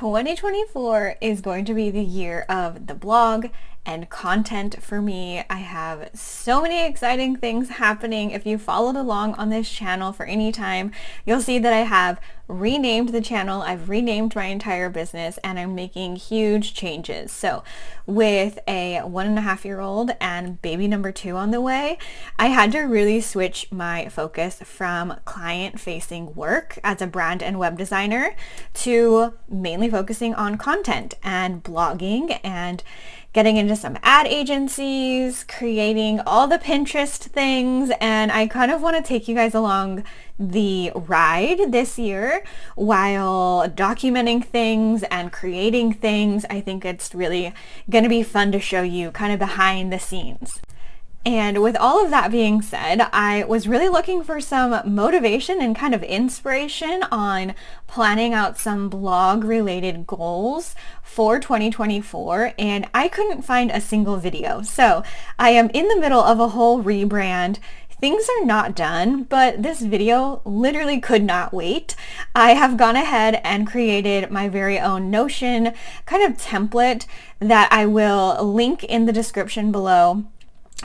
2024 is going to be the year of the blog and content for me. I have so many exciting things happening. If you followed along on this channel for any time, you'll see that I have renamed the channel. I've renamed my entire business and I'm making huge changes. So with a 1.5-year-old and baby number 2 on the way, I had to really switch my focus from client-facing work as a brand and web designer to mainly focusing on content and blogging and getting into some ad agencies, creating all the Pinterest things, and I kind of want to take you guys along the ride this year while documenting things and creating things. I think it's really going to be fun to show you kind of behind the scenes. And with all of that being said, I was really looking for some motivation and kind of inspiration on planning out some blog related goals for 2024, and I couldn't find a single video. So I am in the middle of a whole rebrand. Things are not done, but this video literally could not wait. I have gone ahead and created my very own Notion kind of template that I will link in the description below.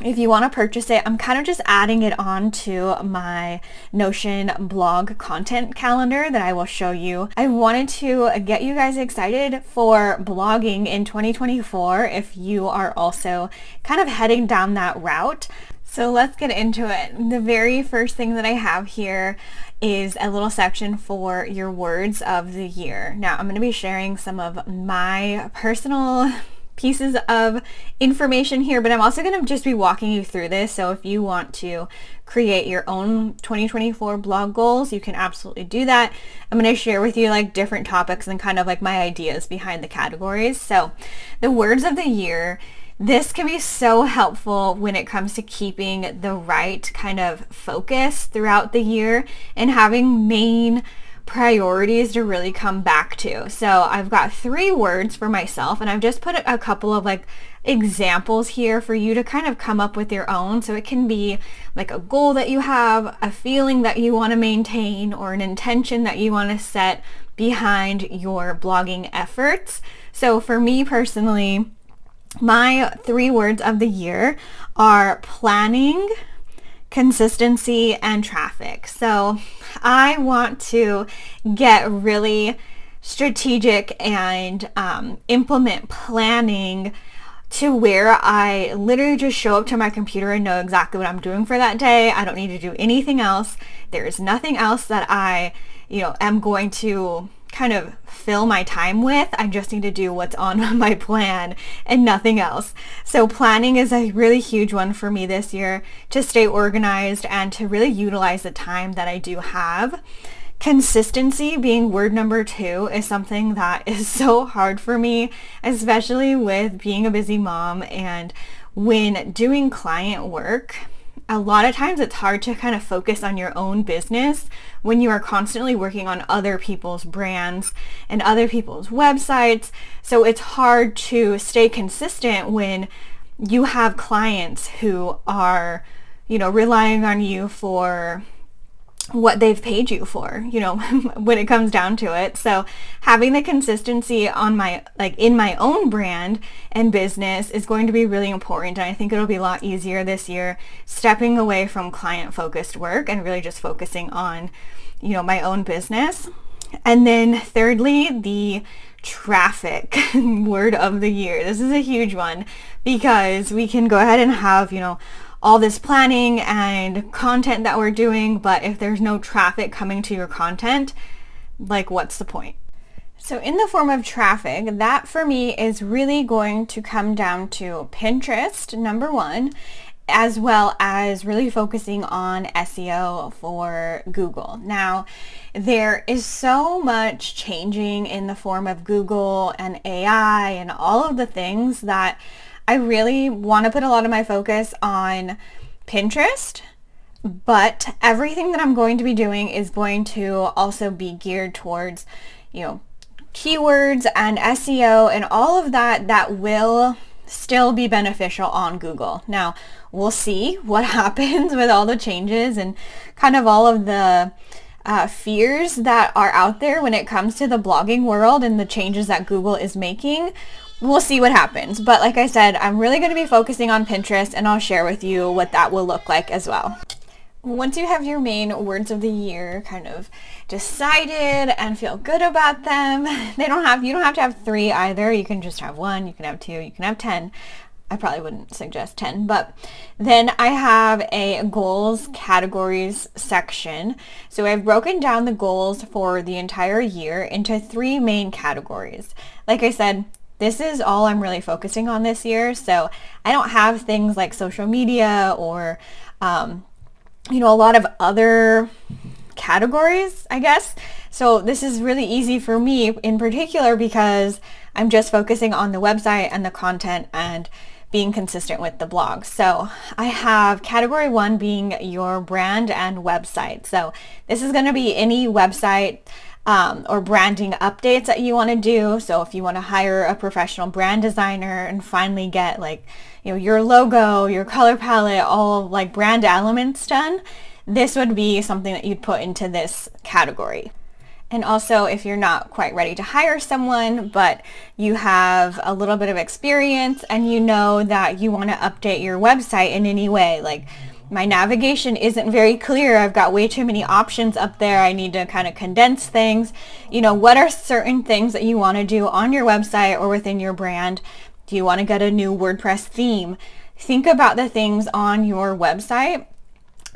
If you want to purchase it, I'm kind of just adding it on to my Notion blog content calendar that I will show you. I wanted to get you guys excited for blogging in 2024 if you are also kind of heading down that route. So let's get into it. The very first thing that I have here is a little section for your words of the year. Now, I'm going to be sharing some of my personal pieces of information here, but I'm also going to just be walking you through this. So if you want to create your own 2024 blog goals, you can absolutely do that. I'm going to share with you like different topics and kind of like my ideas behind the categories. So the words of the year, this can be so helpful when it comes to keeping the right kind of focus throughout the year and having main priorities to really come back to. So I've got 3 words for myself, and I've just put a couple of like examples here for you to kind of come up with your own. So it can be like a goal that you have, a feeling that you want to maintain, or an intention that you want to set behind your blogging efforts. So for me personally, my 3 words of the year are planning, consistency, and traffic. So I want to get really strategic and implement planning to where I literally just show up to my computer and know exactly what I'm doing for that day. I don't need to do anything else. There is nothing else that I, am going to kind of fill my time with. I just need to do what's on my plan and nothing else. So planning is a really huge one for me this year to stay organized and to really utilize the time that I do have. Consistency being word number 2 is something that is so hard for me, especially with being a busy mom and when doing client work. A lot of times it's hard to kind of focus on your own business when you are constantly working on other people's brands and other people's websites. So it's hard to stay consistent when you have clients who are, relying on you for what they've paid you for, when it comes down to it. So having the consistency on in my own brand and business is going to be really important. And I think it'll be a lot easier this year, stepping away from client focused work and really just focusing on, my own business. And then thirdly, the traffic word of the year. This is a huge one because we can go ahead and have, all this planning and content that we're doing, but if there's no traffic coming to your content, like what's the point? So in the form of traffic, that for me is really going to come down to Pinterest, number 1, as well as really focusing on SEO for Google. Now, there is so much changing in the form of Google and AI and all of the things that I really want to put a lot of my focus on Pinterest, but everything that I'm going to be doing is going to also be geared towards, keywords and SEO and all of that will still be beneficial on Google. Now, we'll see what happens with all the changes and kind of all of the fears that are out there when it comes to the blogging world and the changes that Google is making. We'll see what happens. But like I said, I'm really going to be focusing on Pinterest, and I'll share with you what that will look like as well. Once you have your main words of the year kind of decided and feel good about them, you don't have to have 3 either. You can just have 1, you can have 2, you can have 10. I probably wouldn't suggest 10, but then I have a goals categories section. So I've broken down the goals for the entire year into 3 main categories. Like I said, this is all I'm really focusing on this year. So I don't have things like social media or, a lot of other categories, I guess. So this is really easy for me in particular because I'm just focusing on the website and the content and being consistent with the blog. So I have category 1 being your brand and website. So this is going to be any website or branding updates that you want to do. So if you want to hire a professional brand designer and finally get your logo, your color palette, all brand elements done, this would be something that you'd put into this category. And also, if you're not quite ready to hire someone, but you have a little bit of experience and you know that you want to update your website in any way, like my navigation isn't very clear, I've got way too many options up there, I need to kind of condense things. What are certain things that you want to do on your website or within your brand? Do you want to get a new WordPress theme? Think about the things on your website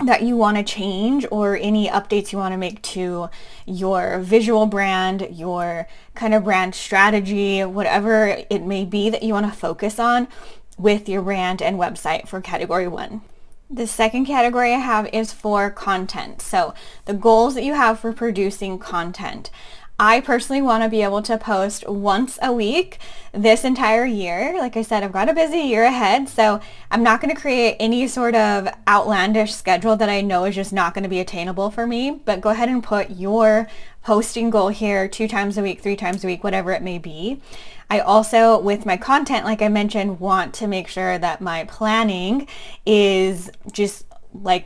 that you want to change, or any updates you want to make to your visual brand, your kind of brand strategy, whatever it may be that you want to focus on with your brand and website for category 1. The second category I have is for content. So the goals that you have for producing content. I personally want to be able to post once a week this entire year. Like I said, I've got a busy year ahead, so I'm not going to create any sort of outlandish schedule that I know is just not going to be attainable for me. But go ahead and put your posting goal here 2 times a week, 3 times a week, whatever it may be. I also, with my content, like I mentioned, want to make sure that my planning is just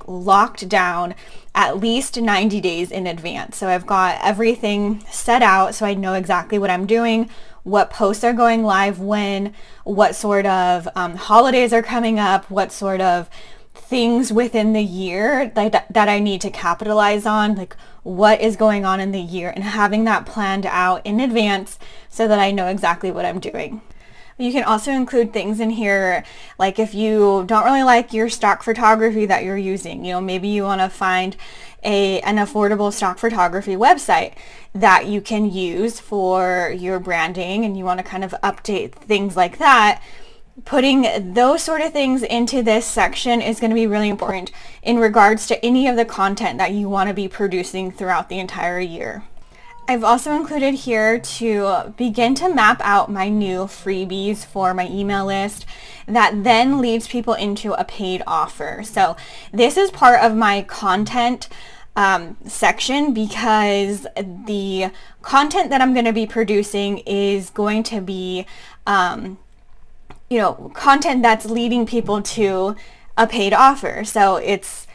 locked down at least 90 days in advance. So I've got everything set out so I know exactly what I'm doing, what posts are going live when, what sort of holidays are coming up, what sort of things within the year that I need to capitalize on, what is going on in the year, and having that planned out in advance so that I know exactly what I'm doing. You can also include things in here, like if you don't really like your stock photography that you're using, maybe you want to find an affordable stock photography website that you can use for your branding, and you want to kind of update things like that. Putting those sort of things into this section is going to be really important in regards to any of the content that you want to be producing throughout the entire year. I've also included here to begin to map out my new freebies for my email list that then leads people into a paid offer. So this is part of my content section, because the content that I'm going to be producing is going to be content that's leading people to a paid offer. So it's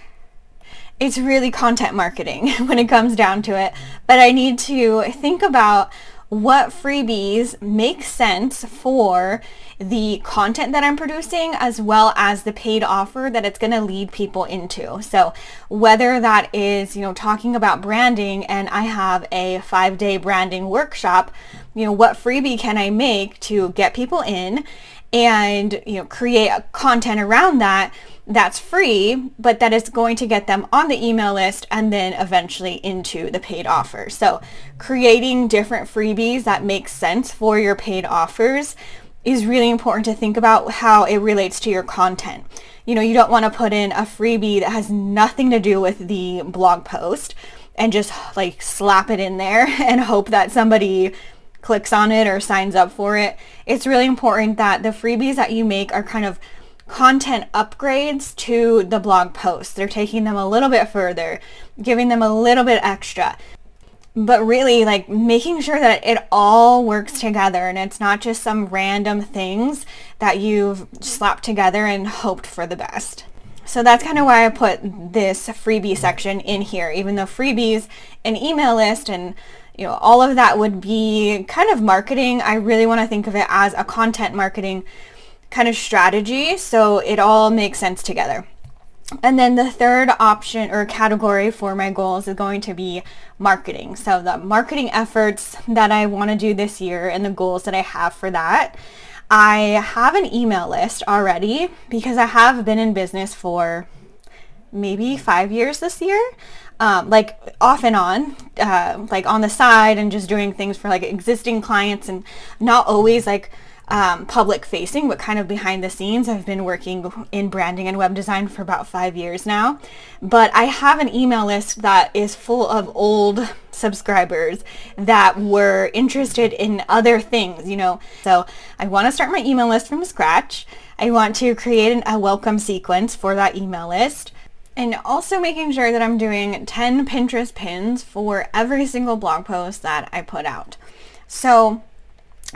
really content marketing when it comes down to it. But I need to think about what freebies make sense for the content that I'm producing, as well as the paid offer that it's going to lead people into. So whether that is, talking about branding, and I have a 5-day branding workshop, what freebie can I make to get people in and, create content around that that's free, but that is going to get them on the email list and then eventually into the paid offer. So creating different freebies that make sense for your paid offers is really important to think about how it relates to your content. You don't want to put in a freebie that has nothing to do with the blog post and just slap it in there and hope that somebody clicks on it or signs up for it. It's really important that the freebies that you make are kind of content upgrades to the blog post. They're taking them a little bit further, giving them a little bit extra, but really making sure that it all works together and it's not just some random things that you've slapped together and hoped for the best. So that's kind of why I put this freebie section in here, even though freebies, an email list, and all of that would be kind of marketing. I really want to think of it as a content marketing kind of strategy, so it all makes sense together. And then the third option or category for my goals is going to be marketing. So the marketing efforts that I want to do this year and the goals that I have for that. I have an email list already because I have been in business for maybe 5 years this year. Like off and on, like on the side and just doing things for like existing clients and not always like public facing, but kind of behind the scenes. I've been working in branding and web design for about 5 years now, but I have an email list that is full of old subscribers that were interested in other things, So I want to start my email list from scratch. I want to create a welcome sequence for that email list. And also making sure that I'm doing 10 Pinterest pins for every single blog post that I put out. So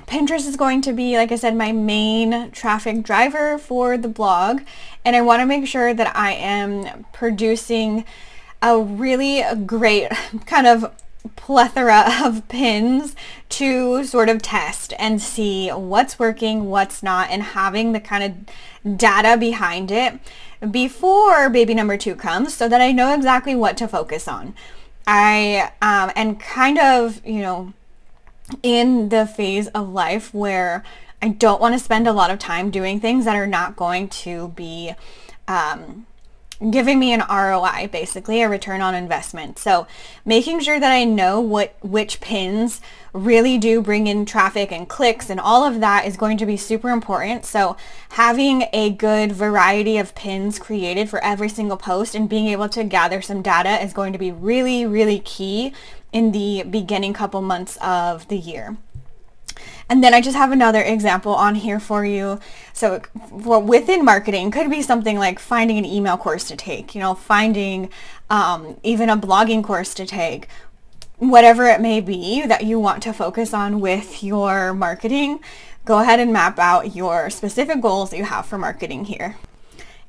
Pinterest is going to be, like I said, my main traffic driver for the blog, and I want to make sure that I am producing a really great kind of plethora of pins to sort of test and see what's working, what's not, and having the kind of data behind it before baby number 2 comes so that I know exactly what to focus on. I and kind of, in the phase of life where I don't want to spend a lot of time doing things that are not going to be giving me an ROI, basically a return on investment. So making sure that I know which pins really do bring in traffic and clicks and all of that is going to be super important. So having a good variety of pins created for every single post and being able to gather some data is going to be really, really key in the beginning couple months of the year. And then I just have another example on here for you. So within marketing could be something like finding an email course to take, finding even a blogging course to take, whatever it may be that you want to focus on with your marketing. Go ahead and map out your specific goals that you have for marketing here.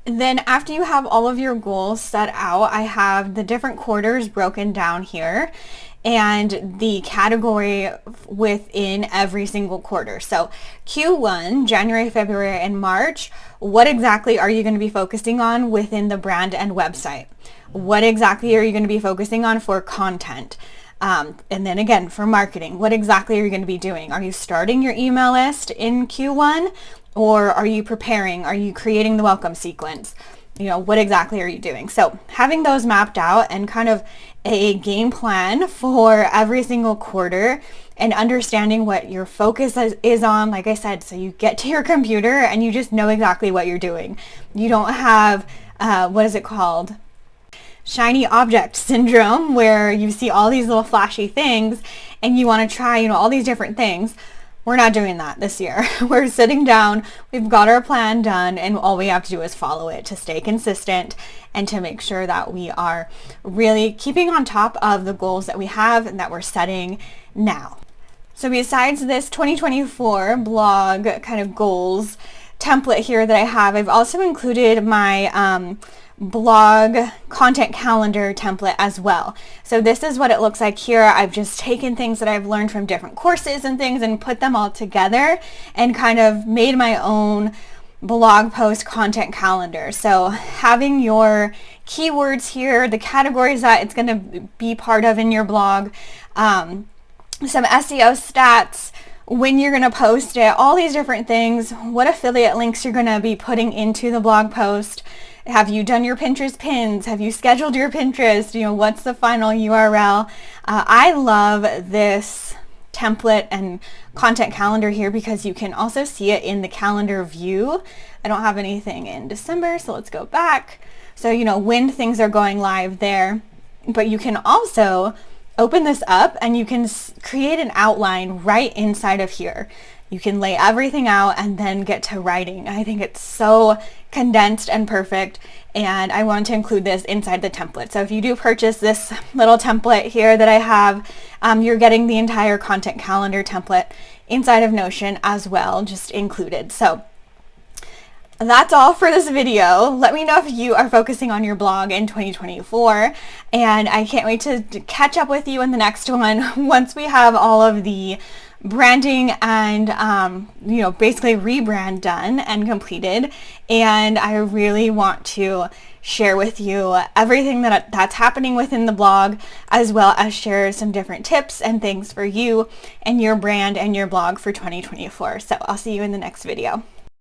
And then after you have all of your goals set out, I have the different quarters broken down here and the category within every single quarter. So Q1, January, February, and March, what exactly are you going to be focusing on within the brand and website? What exactly are you going to be focusing on for content? And then again, for marketing, what exactly are you going to be doing? Are you starting your email list in Q1? Or are you preparing? Are you creating the welcome sequence? What exactly are you doing? So having those mapped out and kind of a game plan for every single quarter and understanding what your focus is on, like I said, so you get to your computer and you just know exactly what you're doing. You don't have, what is it called? Shiny object syndrome, where you see all these little flashy things and you want to try, all these different things. We're not doing that this year. We're sitting down, we've got our plan done, and all we have to do is follow it to stay consistent and to make sure that we are really keeping on top of the goals that we have and that we're setting now. So besides this 2024 blog kind of goals template here that I have, I've also included my blog content calendar template as well. So this is what it looks like here. I've just taken things that I've learned from different courses and things and put them all together and kind of made my own blog post content calendar. So having your keywords here, the categories that it's going to be part of in your blog, some SEO stats, when you're going to post it, all these different things, what affiliate links you're going to be putting into the blog post. Have you done your Pinterest pins? Have you scheduled your Pinterest? What's the final URL? I love this template and content calendar here because you can also see it in the calendar view. I don't have anything in December, so let's go back. So, when things are going live there, but you can also open this up and you can create an outline right inside of here. You can lay everything out and then get to writing. I think it's so condensed and perfect, and I want to include this inside the template. So if you do purchase this little template here that I have, you're getting the entire content calendar template inside of Notion as well, just included. So that's all for this video. Let me know if you are focusing on your blog in 2024, and I can't wait to catch up with you in the next one once we have all of the branding and basically rebrand done and completed. And I really want to share with you everything that's happening within the blog, as well as share some different tips and things for you and your brand and your blog for 2024. So I'll see you in the next video.